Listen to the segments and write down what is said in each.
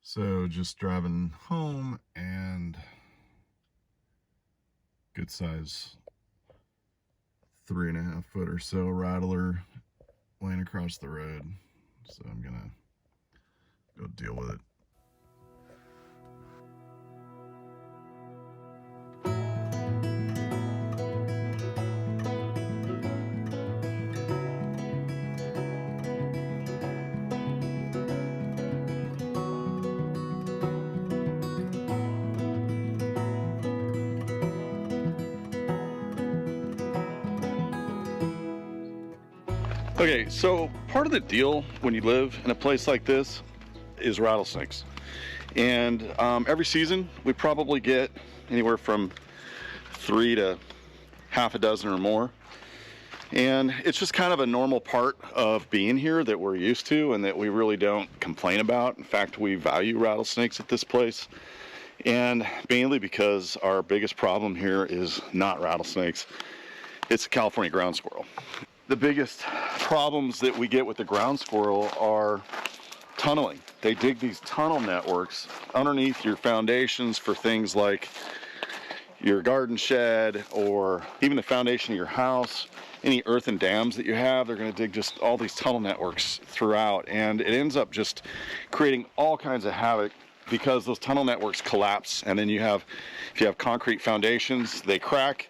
So just driving home and good size 3.5 foot or so Rattler laying across the road. So I'm gonna go deal with it. Okay, so part of the deal when you live in a place like this is rattlesnakes. And every season we probably get anywhere from 3 to half a dozen or more. And it's just kind of a normal part of being here that we're used to and that we really don't complain about. In fact, we value rattlesnakes at this place. And mainly because our biggest problem here is not rattlesnakes, it's a California ground squirrel. The biggest problems that we get with the ground squirrel are tunneling. They dig these tunnel networks underneath your foundations for things like your garden shed or even the foundation of your house. Any earthen dams that you have, they're going to dig just all these tunnel networks throughout, and it ends up just creating all kinds of havoc because those tunnel networks collapse. And then if you have concrete foundations, they crack.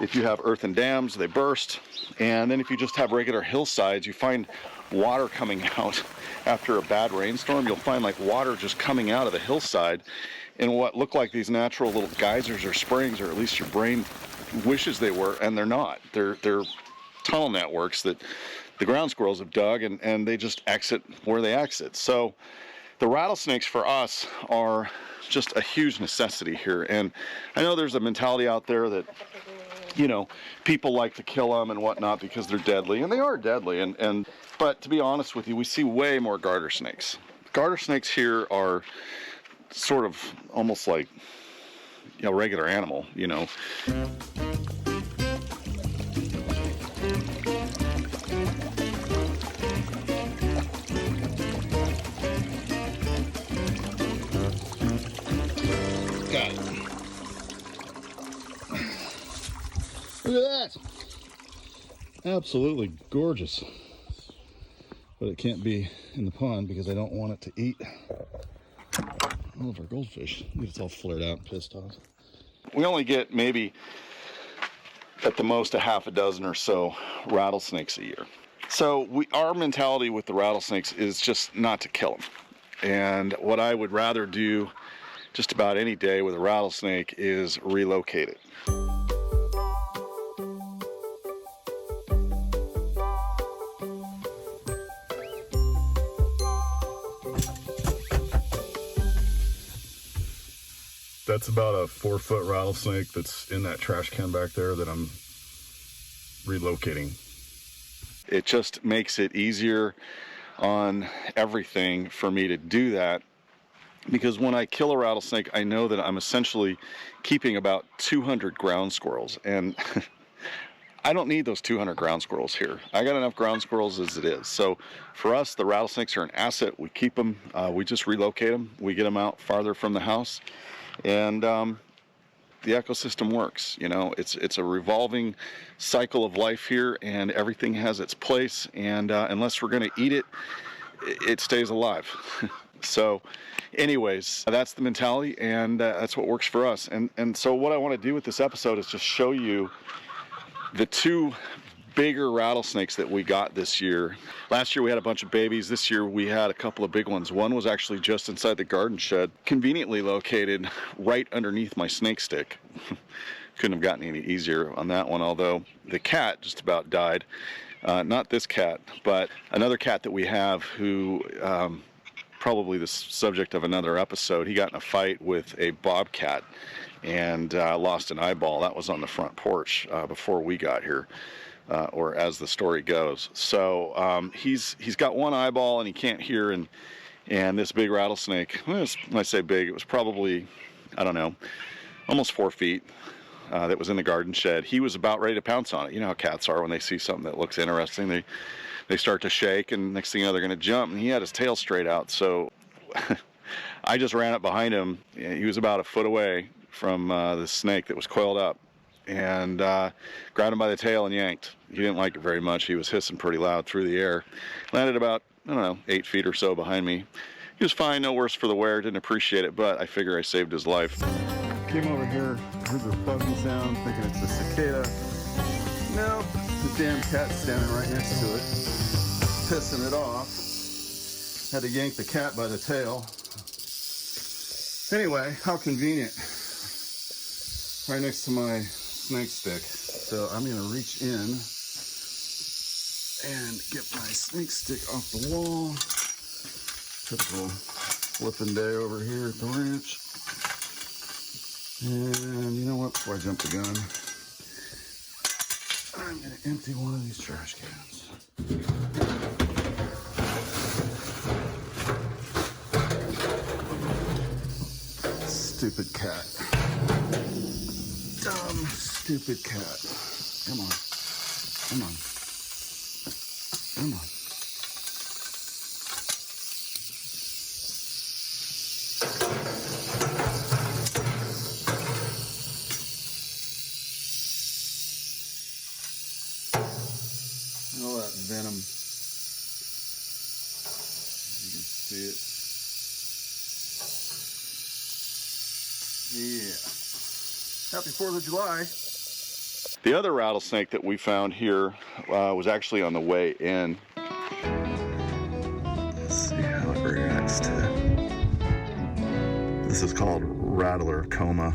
If you have earthen dams, they burst. And then if you just have regular hillsides, you find water coming out after a bad rainstorm. You'll find like water just coming out of the hillside in what look like these natural little geysers or springs, or at least your brain wishes they were, and they're not. They're tunnel networks that the ground squirrels have dug, and they just exit where they exit. So the rattlesnakes for us are just a huge necessity here. And I know there's a mentality out there that, you know, people like to kill them and whatnot because they're deadly, and they are deadly. But to be honest with you, we see way more garter snakes. Garter snakes here are sort of almost like, you know, regular animal, you know. Got it. Look at that. Absolutely gorgeous. But it can't be in the pond because I don't want it to eat all of our goldfish. It's all flared out and pissed off. We only get maybe at the most a half a dozen or so rattlesnakes a year. So our mentality with the rattlesnakes is just not to kill them. And what I would rather do just about any day with a rattlesnake is relocate it. That's about a 4-foot rattlesnake that's in that trash can back there that I'm relocating. It just makes it easier on everything for me to do that, because when I kill a rattlesnake, I know that I'm essentially keeping about 200 ground squirrels, and I don't need those 200 ground squirrels here. I got enough ground squirrels as it is. So for us, the rattlesnakes are an asset. We keep them. We just relocate them. We get them out farther from the house. And the ecosystem works. You know, it's a revolving cycle of life here, and everything has its place. And unless we're going to eat it, it stays alive. So, anyways, that's the mentality, and that's what works for us. And so, what I want to do with this episode is just show you the two bigger rattlesnakes that we got this year. Last year we had a bunch of babies. This year we had a couple of big ones. One was actually just inside the garden shed, conveniently located right underneath my snake stick. Couldn't have gotten any easier on that one, although the cat just about died. Not this cat, but another cat that we have who, probably the subject of another episode, he got in a fight with a bobcat and lost an eyeball. That was on the front porch before we got here. Or as the story goes. So he's got one eyeball and he can't hear, and this big rattlesnake, when I say big, it was probably, I don't know, almost 4 feet, that was in the garden shed. He was about ready to pounce on it. You know how cats are when they see something that looks interesting. They start to shake, and next thing you know, they're going to jump, and he had his tail straight out. So I just ran up behind him. He was about a foot away from the snake that was coiled up, and grabbed him by the tail and yanked. He didn't like it very much. He was hissing pretty loud through the air. Landed about, I don't know, 8 feet or so behind me. He was fine, no worse for the wear, didn't appreciate it, but I figure I saved his life. Came over here, heard the buzzing sound, thinking it's a cicada. No, the damn cat's standing right next to it, pissing it off. Had to yank the cat by the tail. Anyway, how convenient. Right next to my snake stick. So I'm gonna reach in and get my snake stick off the wall. Typical flipping day over here at the ranch. And you know what, before I jump the gun, I'm gonna empty one of these trash cans. Stupid cat. Dumb, stupid cat. Come on. Come on. Come on. All that venom. You can see it. Yeah. Happy 4th of July. The other rattlesnake that we found here was actually on the way in. Let's see how it reacts to it. This is called Rattler coma.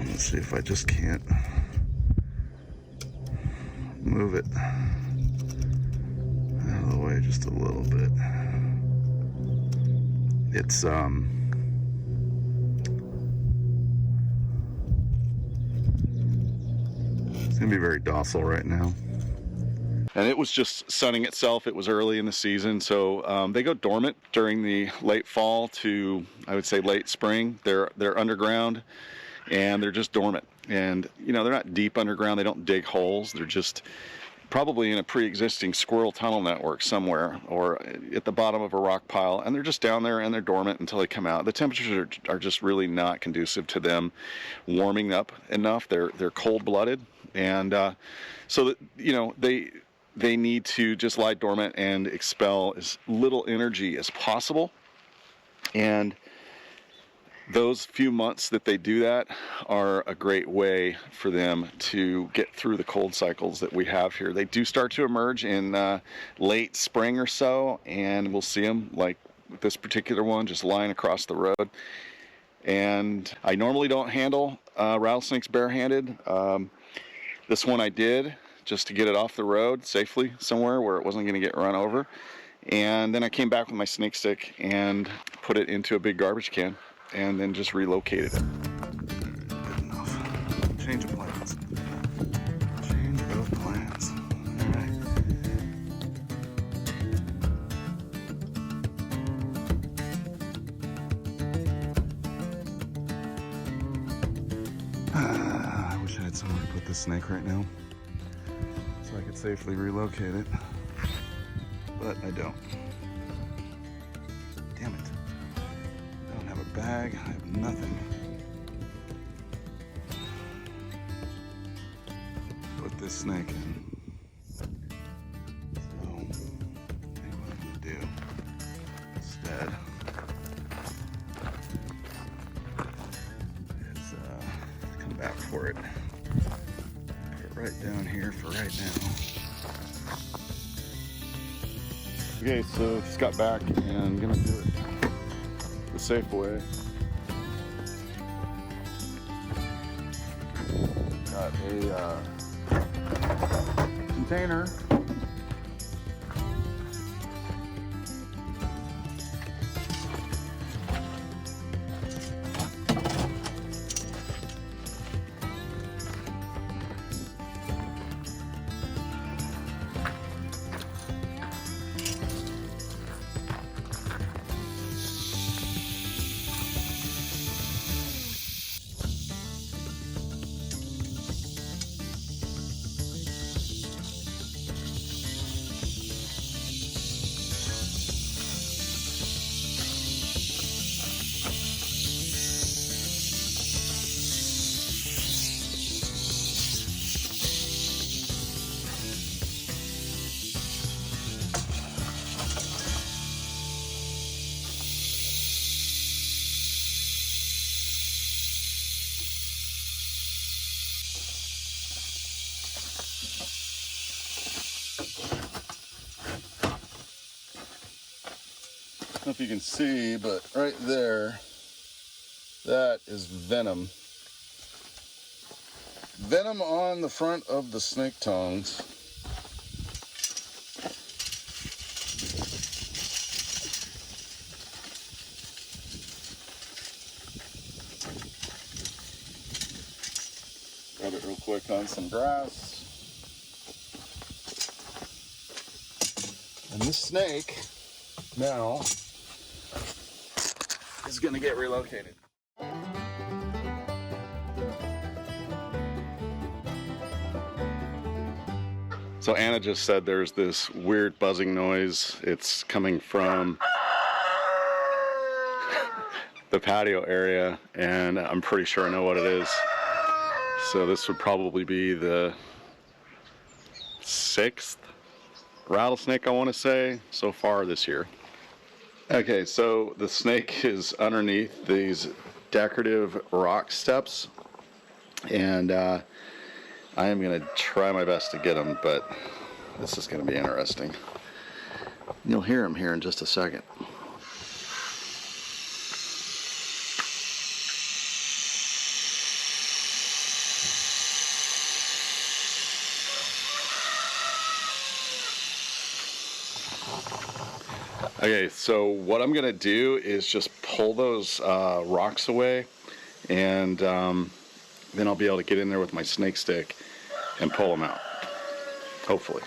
Let's see if I just can't move it out of the way just a little bit. It's gonna be very docile right now. And it was just sunning itself. It was early in the season, so they go dormant during the late fall to, I would say, late spring. They're underground and they're just dormant. And you know, they're not deep underground. They don't dig holes. They're just probably in a pre-existing squirrel tunnel network somewhere, or at the bottom of a rock pile, and they're just down there and they're dormant until they come out. The temperatures are just really not conducive to them warming up enough. They're cold-blooded, and so that, you know, they need to just lie dormant and expel as little energy as possible. And those few months that they do that are a great way for them to get through the cold cycles that we have here. They do start to emerge in late spring or so, and we'll see them like this particular one just lying across the road. And I normally don't handle rattlesnakes barehanded. This one I did just to get it off the road safely somewhere where it wasn't going to get run over. And then I came back with my snake stick and put it into a big garbage can, and then just relocated it. Good enough. Change of plans. Change of plans. All right. I wish I had somewhere to put this snake right now so I could safely relocate it, but I don't. Damn it. I don't have a bag, I have nothing. Put this snake in. So, I think what I'm gonna do instead is come back for it. Put it right down here for right now. Okay, so just got back and I'm gonna do it the safe way. Got a container. don't know if you can see, but right there, that is venom. Venom on the front of the snake tongues. Rub it real quick on some grass. And this snake now is going to get relocated. So Anna just said there's this weird buzzing noise. It's coming from the patio area, and I'm pretty sure I know what it is. So this would probably be the 6th rattlesnake, I want to say, so far this year. Okay, so the snake is underneath these decorative rock steps, and I am going to try my best to get him, but this is going to be interesting. You'll hear him here in just a second. Okay, so what I'm gonna do is just pull those rocks away, and then I'll be able to get in there with my snake stick and pull them out, hopefully.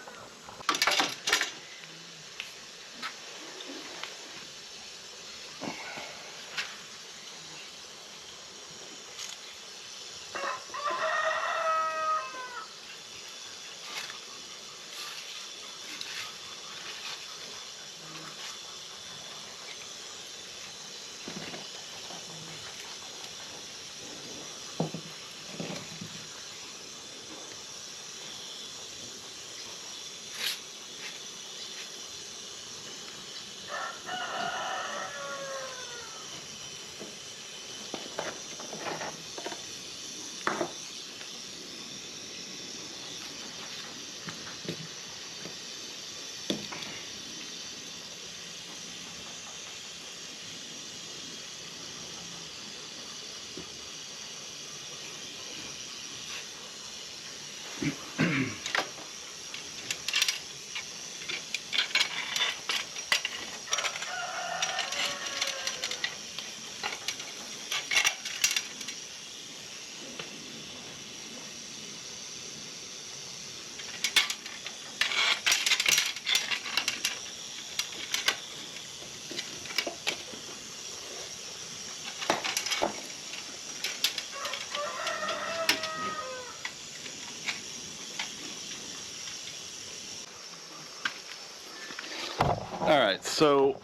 Alright, so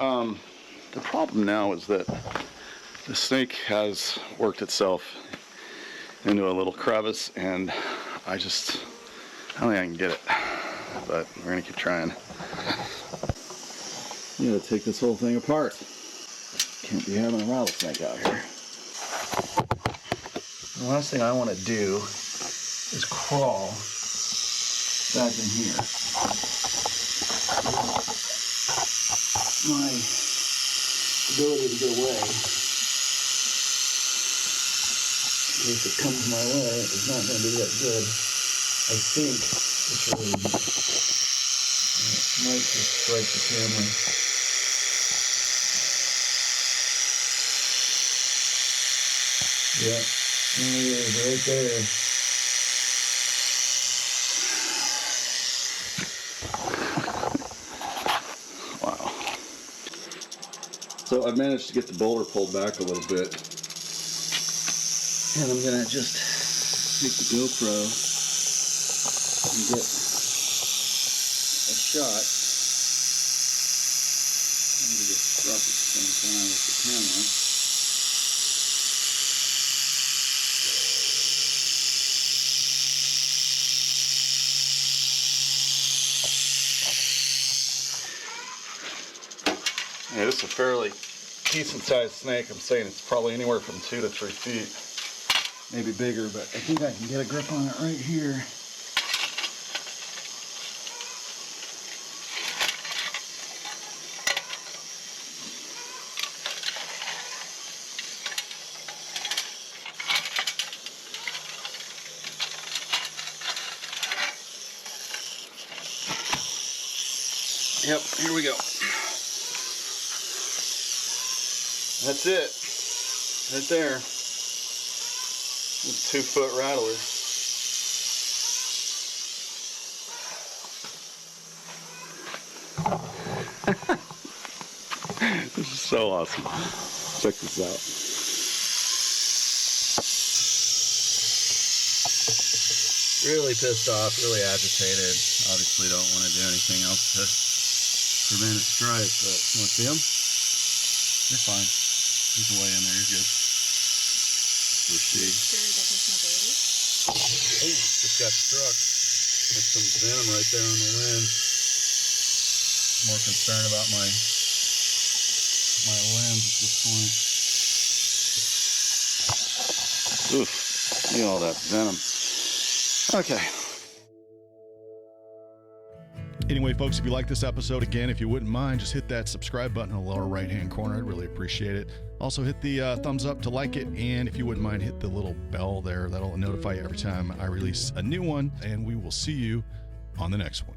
the problem now is that the snake has worked itself into a little crevice, and I don't think I can get it, but we're going to keep trying. You gotta take this whole thing apart. Can't be having a rattlesnake out here. The last thing I want to do is crawl back in here. My ability to get away, if it comes my way, is not going to be that good. I think this really might just strike the camera. Yeah, there he is, right there. So I've managed to get the boulder pulled back a little bit, and I'm gonna just take the GoPro and get a shot. I'm gonna get rough at the same time with the camera. Yeah, this is a fairly decent sized snake. I'm saying it's probably anywhere from 2 to 3 feet, maybe bigger, but I think I can get a grip on it right here. Yep, here we go. That's it. Right there. A 2-foot rattler. This is so awesome. Check this out. Really pissed off, really agitated. Obviously don't want to do anything else to prevent a strike, but you want to see him? You're fine. He's away in there, you're good. Or she. Oh, just got struck. There's some venom right there on the lens. More concerned about my lens at this point. Oof, look at all that venom. Okay. Anyway, folks, if you like this episode, again, if you wouldn't mind, just hit that subscribe button in the lower right-hand corner. I'd really appreciate it. Also, hit the thumbs up to like it, and if you wouldn't mind, hit the little bell there. That'll notify you every time I release a new one, and we will see you on the next one.